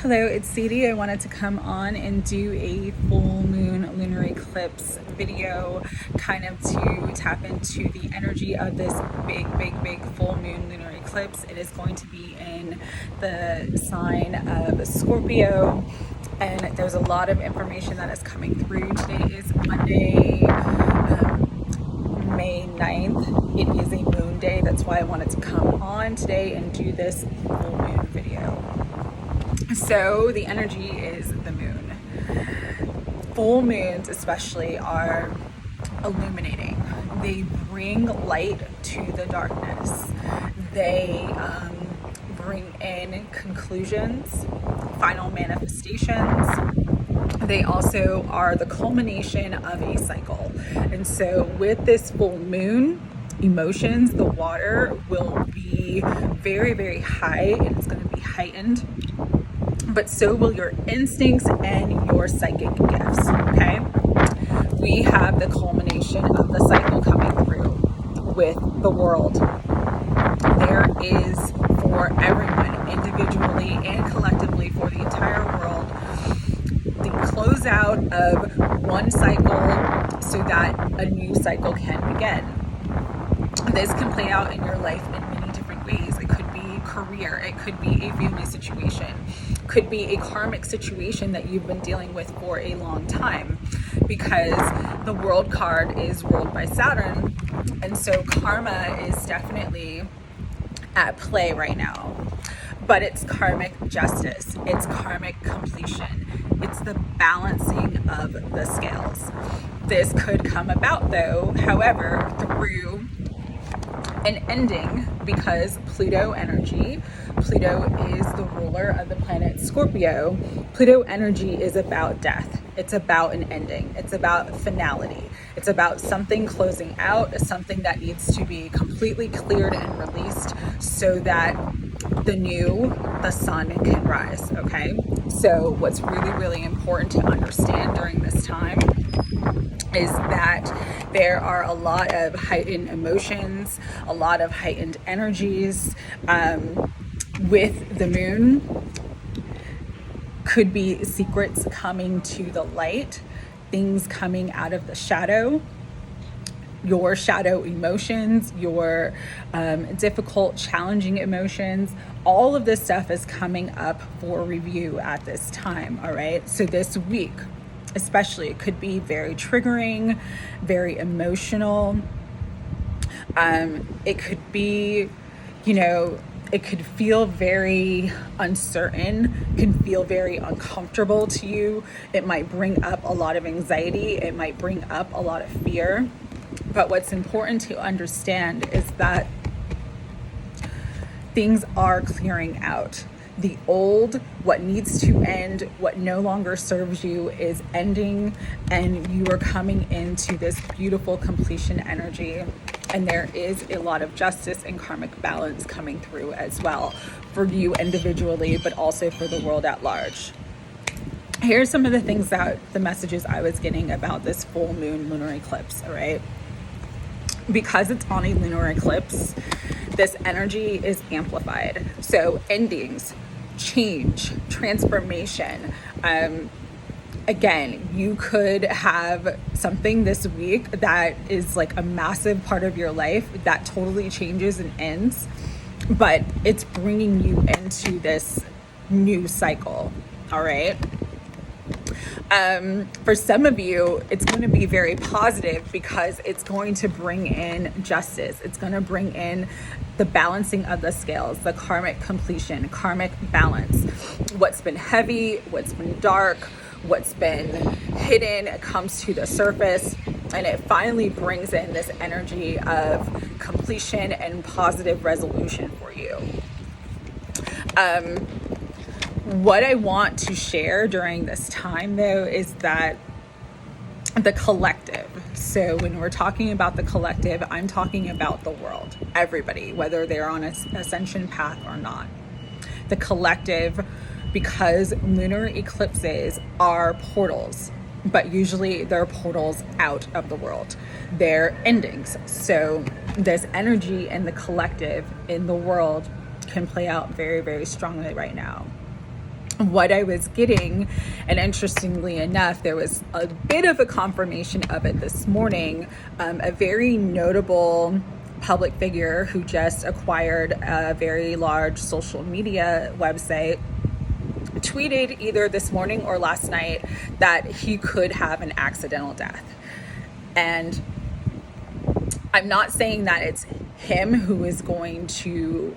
Hello, it's Sadie. I wanted to come on and do a full moon lunar eclipse video, kind of to tap into the energy of this big full moon lunar eclipse. It is going to be in the sign of Scorpio, and there's a lot of information that is coming through. Today is Monday, May 9th. It is a moon day. That's why I wanted to come on today and do this full moon video. So the energy is the moon. Full moons especially are illuminating. They bring light to the darkness. They bring in conclusions, final manifestations. They also are the culmination of a cycle. And so with this full moon, emotions, the water will be very high, and it's going to be heightened. But so will your instincts and your psychic gifts, okay? We have the culmination of the cycle coming through with the world. There is, for everyone, individually and collectively, for the entire world, the closeout of one cycle so that a new cycle can begin. This can play out in your life in many different ways. It could be career, it could be a family situation, could be a karmic situation that you've been dealing with for a long time, because the world card is ruled by Saturn, and so karma is definitely at play right now. But it's karmic justice, it's karmic completion, it's the balancing of the scales. This could come about, though, however, through an ending, because Pluto energy, Pluto is the ruler of the planet Scorpio. Pluto energy is about death. It's about an ending. It's about finality. It's about something closing out, something that needs to be completely cleared and released so that the sun can rise, okay? So what's really important to understand during this time is that there are a lot of heightened emotions, a lot of heightened energies. With the moon, could be secrets coming to the light, things coming out of the shadow, your shadow emotions, your difficult, challenging emotions. All of this stuff is coming up for review at this time, all right? So this week, especially, it could be very triggering, very emotional. It could be, it could feel very uncertain, can feel very uncomfortable to you. It might bring up a lot of anxiety. It might bring up a lot of fear. But what's important to understand is that things are clearing out. The old, what needs to end, what no longer serves you is ending, and you are coming into this beautiful completion energy. And there is a lot of justice and karmic balance coming through as well for you individually, but also for the world at large. Here's some of the things the messages I was getting about this full moon lunar eclipse, all right? Because it's on a lunar eclipse, this energy is amplified. So endings, change, transformation. Again, you could have something this week that is like a massive part of your life that totally changes and ends, but it's bringing you into this new cycle, all right? For some of you, it's going to be very positive because it's going to bring in justice. It's going to bring in the balancing of the scales, the karmic completion, karmic balance. What's been heavy, what's been dark, what's been hidden, it comes to the surface, and it finally brings in this energy of completion and positive resolution for you. What I want to share during this time, though, is that the collective. So when we're talking about the collective, I'm talking about the world, everybody, whether they're on an ascension path or not. The collective, because lunar eclipses are portals, but usually they're portals out of the world. They're endings. So this energy in the collective in the world can play out very strongly right now. what I was getting, and interestingly enough, there was a bit of a confirmation of it this morning. A very notable public figure who just acquired a very large social media website tweeted either this morning or last night that he could have an accidental death. And I'm not saying that it's him who is going to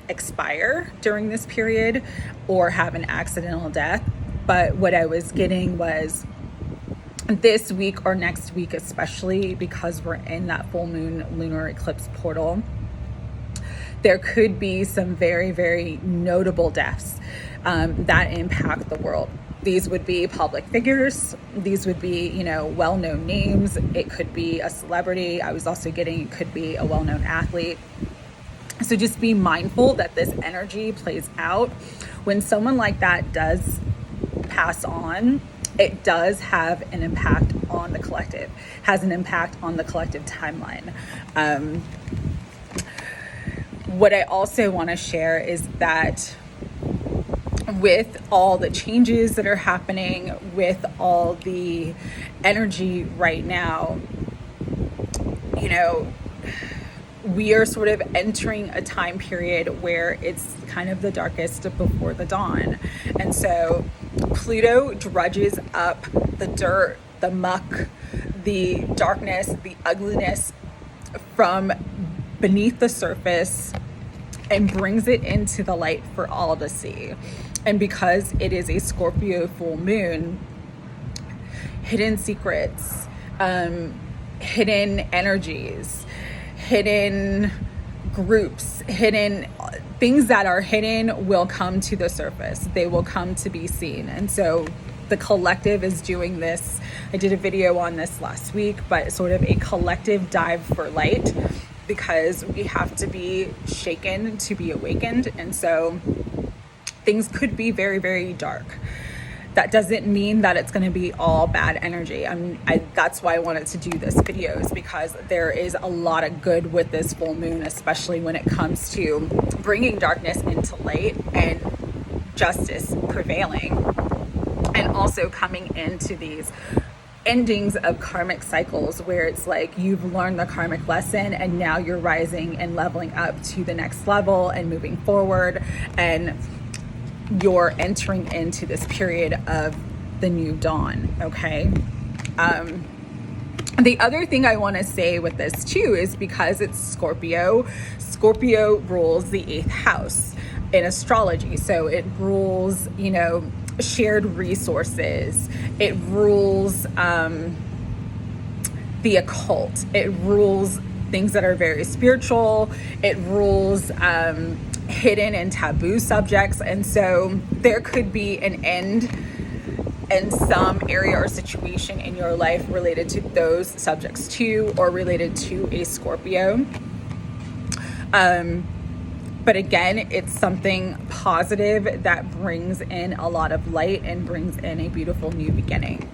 expire during this period or have an accidental death, but what I was getting was this week or next week, especially because we're in that full moon lunar eclipse portal, there could be some very, very notable deaths that impact the world. These would be public figures. These would be, you know, well-known names. It could be a celebrity. I was also getting, it could be a well-known athlete. So just be mindful that this energy plays out. When someone like that does pass on, it does have an impact on the collective, has an impact on the collective timeline. What I also want to share is that with all the changes that are happening, with all the energy right now, you know, we are sort of entering a time period where it's kind of the darkest before the dawn. And so Pluto drudges up the dirt, the muck, the darkness, the ugliness from beneath the surface and brings it into the light for all to see. And because it is a Scorpio full moon, hidden secrets, hidden energies, hidden groups, hidden things that are hidden will come to the surface. They will come to be seen. And so the collective is doing this. I did a video on this last week, but sort of a collective dive for light, because we have to be shaken to be awakened. And so things could be very, very dark. That doesn't mean that it's going to be all bad energy. That's why I wanted to do this video, is because there is a lot of good with this full moon, especially when it comes to bringing darkness into light and justice prevailing, and also coming into these endings of karmic cycles where it's like you've learned the karmic lesson and now you're rising and leveling up to the next level and moving forward, and you're entering into this period of the new dawn. Okay. The other thing I want to say with this too is because it's Scorpio rules the 8th house in astrology. So it rules, you know, shared resources. It rules the occult. It rules things that are very spiritual. It rules hidden and taboo subjects. And so there could be an end in some area or situation in your life related to those subjects too, or related to a Scorpio. But again, it's something positive that brings in a lot of light and brings in a beautiful new beginning.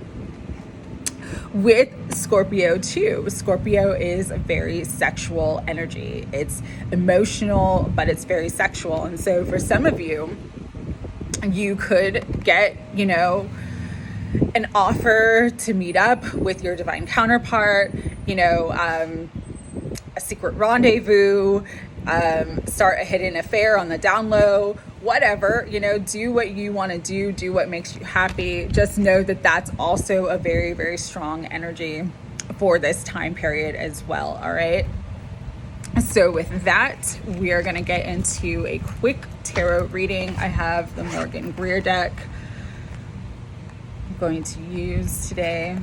With Scorpio too, Scorpio is a very sexual energy. It's emotional, but it's very sexual. And so for some of you, you could get, you know, an offer to meet up with your divine counterpart, you know, a secret rendezvous, start a hidden affair on the down low, whatever, you know, do what you want to do what makes you happy. Just know that that's also a very, very strong energy for this time period as well. All right. So with that, we are going to get into a quick tarot reading. I have the Morgan Greer deck I'm going to use today.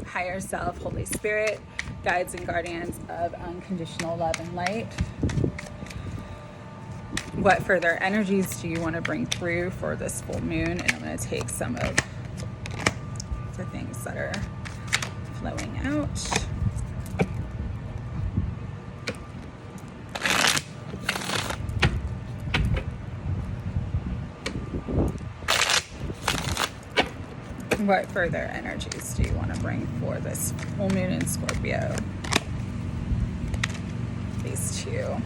Higher self, Holy Spirit, guides and guardians of unconditional love and light. What further energies do you want to bring through for this full moon? And I'm going to take some of the things that are flowing out. What further energies do you want to bring for this full moon in Scorpio? These two.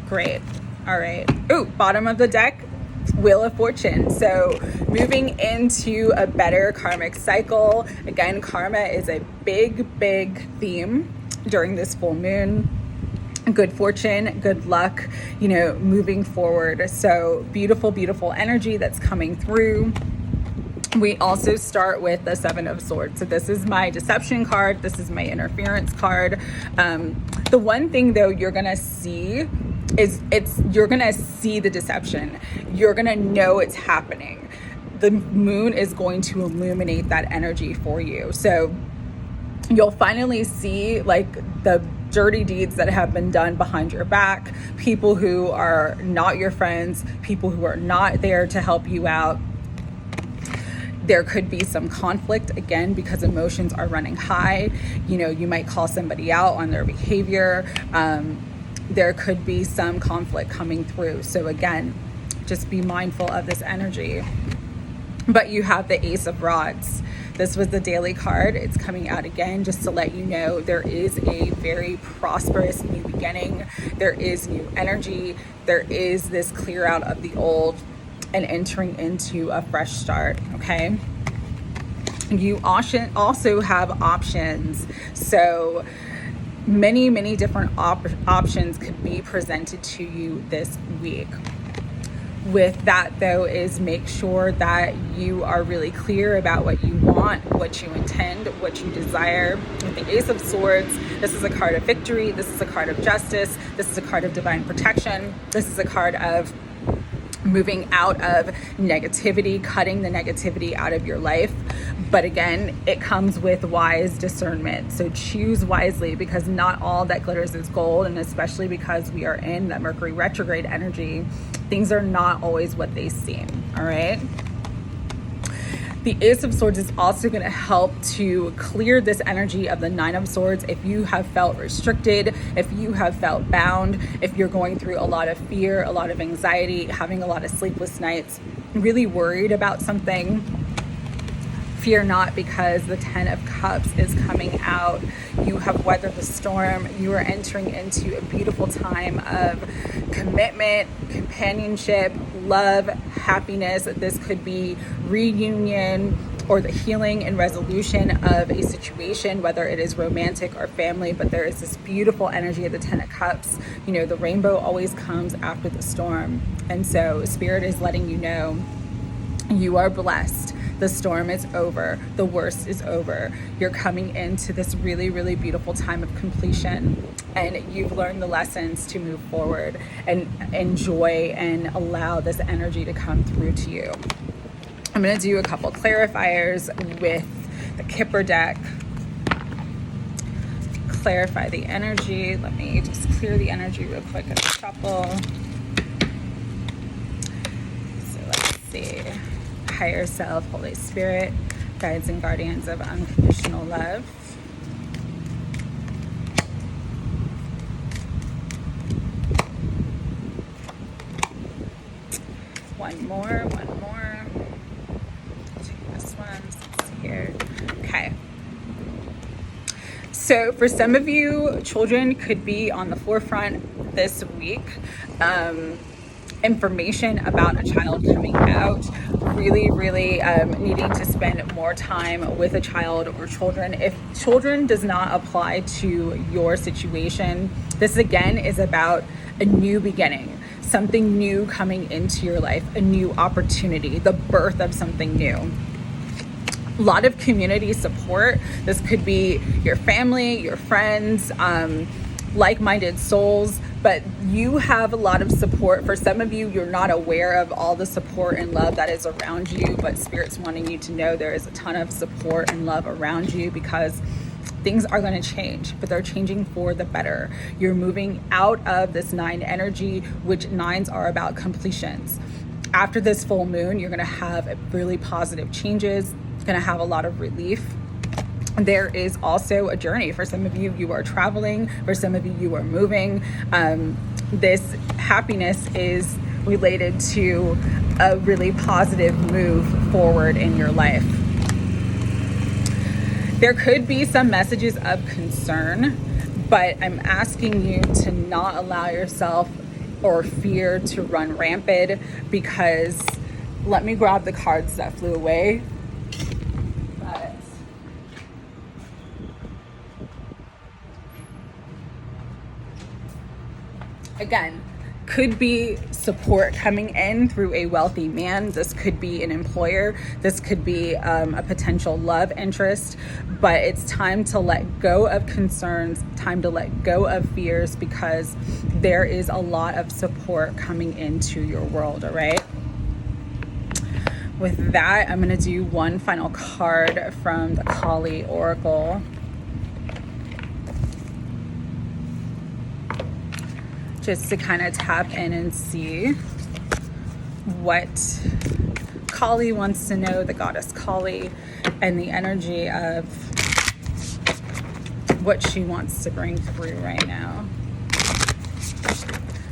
Great. All right. Ooh, bottom of the deck, Wheel of Fortune. So moving into a better karmic cycle. Again, karma is a big theme during this full moon. Good fortune, good luck, you know, moving forward. So beautiful energy that's coming through. We also start with the Seven of Swords. So this is my deception card. This is my interference card. The one thing though you're gonna see is you're gonna see the deception. You're gonna know it's happening. The moon is going to illuminate that energy for you. So you'll finally see like the dirty deeds that have been done behind your back, people who are not your friends, people who are not there to help you out. There could be some conflict, again, because emotions are running high. You know, you might call somebody out on their behavior. There could be some conflict coming through. So again, just be mindful of this energy. But you have the Ace of Rods. This was the daily card. It's coming out again just to let you know there is a very prosperous new beginning. There is new energy. There is this clear out of the old and entering into a fresh start, okay? You also have options. So many different options could be presented to you this week. With that though is make sure that you are really clear about what you want, what you intend, what you desire. With the Ace of Swords, this is a card of victory. This is a card of justice. This is a card of divine protection. This is a card of moving out of negativity, cutting the negativity out of your life. But again, it comes with wise discernment. So choose wisely, because not all that glitters is gold. And especially because we are in the Mercury retrograde energy, things are not always what they seem. All right. The Ace of Swords is also going to help to clear this energy of the Nine of Swords. If you have felt restricted, if you have felt bound, if you're going through a lot of fear, a lot of anxiety, having a lot of sleepless nights, really worried about something, fear not, because the Ten of Cups is coming out. You have weathered the storm. You are entering into a beautiful time of commitment, companionship, love, happiness. This could be reunion or the healing and resolution of a situation, whether it is romantic or family. But there is this beautiful energy of the Ten of Cups. You know, the rainbow always comes after the storm. And so Spirit is letting you know you are blessed. The storm is over. The worst is over. You're coming into this really beautiful time of completion, and you've learned the lessons to move forward and enjoy and allow this energy to come through to you. I'm going to do a couple clarifiers with the Kipper deck. Clarify the energy. Let me just clear the energy real quick and shuffle. So let's see. Higher self, Holy Spirit, guides and guardians of unconditional love. One more. Take this one. Let's see here. Okay. So for some of you, children could be on the forefront this week. Information about a child coming out, really needing to spend more time with a child or children. If children does not apply to your situation, this again is about a new beginning, something new coming into your life, a new opportunity, the birth of something new. A lot of community support. This could be your family, your friends, like-minded souls, but you have a lot of support. For some of you, you're not aware of all the support and love that is around you, but Spirit's wanting you to know there is a ton of support and love around you, because things are going to change, but they're changing for the better. You're moving out of this 9 energy, which 9s are about completions. After this full moon, you're going to have really positive changes, going to have a lot of relief. There is also a journey. For some of you, you are traveling. For some of you, you are moving. This happiness is related to a really positive move forward in your life. There could be some messages of concern, but I'm asking you to not allow yourself or fear to run rampant, because let me grab the cards that flew away. But again, could be support coming in through a wealthy man. This could be an employer. This could be a potential love interest. But it's time to let go of concerns, time to let go of fears, because there is a lot of support coming into your world, all right? With that, I'm going to do one final card from the Kali Oracle. Just to kind of tap in and see what Kali wants to know, the goddess Kali, and the energy of what she wants to bring through right now.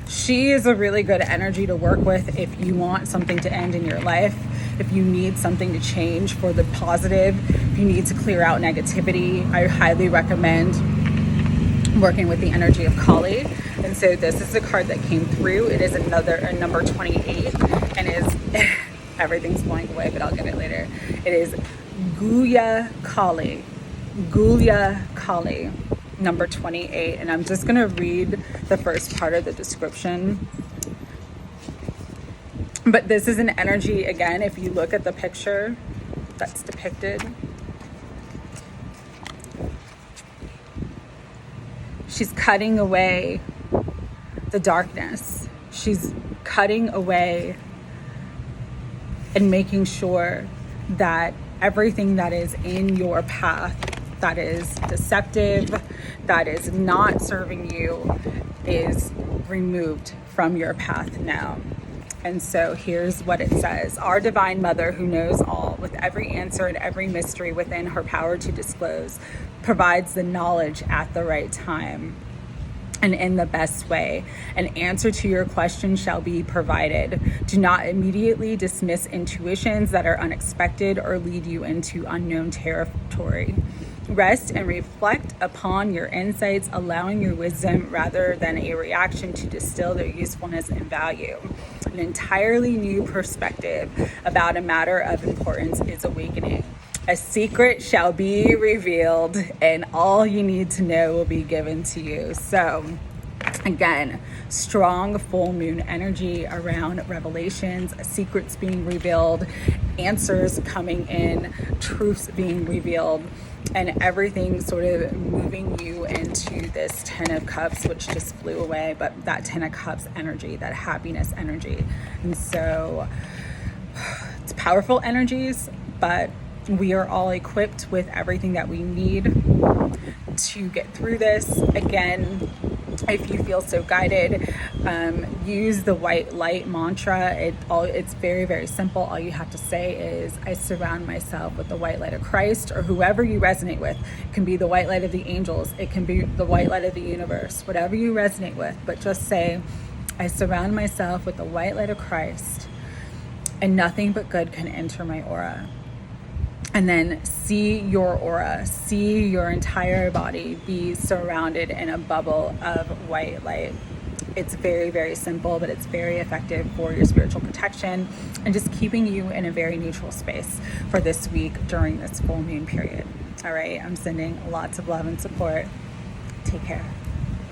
She is a really good energy to work with if you want something to end in your life, if you need something to change for the positive, if you need to clear out negativity. I highly recommend working with the energy of Kali. And so this is the card that came through. It is a number 28, and is everything's going away, but I'll get it later. It is Guya Kali, number 28. And I'm just going to read the first part of the description. But this is an energy, again, if you look at the picture that's depicted, she's cutting away the darkness. She's cutting away and making sure that everything that is in your path that is deceptive, that is not serving you, is removed from your path now. And so here's what it says. Our divine mother, who knows all, with every answer and every mystery within her power to disclose, provides the knowledge at the right time and in the best way. An answer to your question shall be provided. Do not immediately dismiss intuitions that are unexpected or lead you into unknown territory. Rest and reflect upon your insights, allowing your wisdom rather than a reaction to distill their usefulness and value. An entirely new perspective about a matter of importance is awakening. A secret shall be revealed, and all you need to know will be given to you. So, again, strong full moon energy around revelations, secrets being revealed, answers coming in, truths being revealed, and everything sort of moving you into this 10 of Cups, which just flew away, but that 10 of Cups energy, that happiness energy. And so it's powerful energies, but we are all equipped with everything that we need to get through this. Again, if you feel so guided, use the white light mantra. It's very, very simple. All you have to say is, I surround myself with the white light of Christ, or whoever you resonate with. It can be the white light of the angels. It can be the white light of the universe, whatever you resonate with. But just say, I surround myself with the white light of Christ, and nothing but good can enter my aura. And then see your aura, see your entire body be surrounded in a bubble of white light. It's very, very simple, but it's very effective for your spiritual protection and just keeping you in a very neutral space for this week during this full moon period. All right, I'm sending lots of love and support. Take care.